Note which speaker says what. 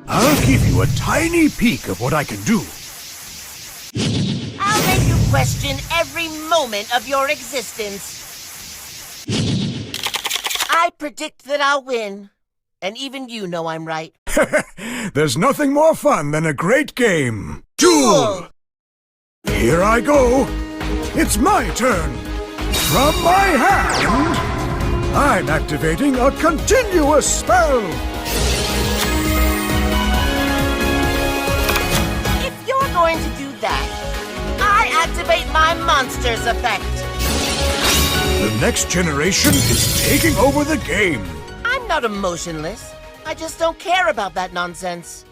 Speaker 1: I'll give you a tiny peek of what I can do.
Speaker 2: I'll make you question every moment of your existence. I predict that I'll win. And even you know I'm right.
Speaker 1: There's nothing more fun than a great game. Duel! Here I go. It's my turn. From my hand, I'm activating a continuous spell.
Speaker 2: If you're going to do that, I activate my monster's effect.
Speaker 1: The next generation is taking over the game.
Speaker 2: I'm not emotionless. I just don't care about that nonsense.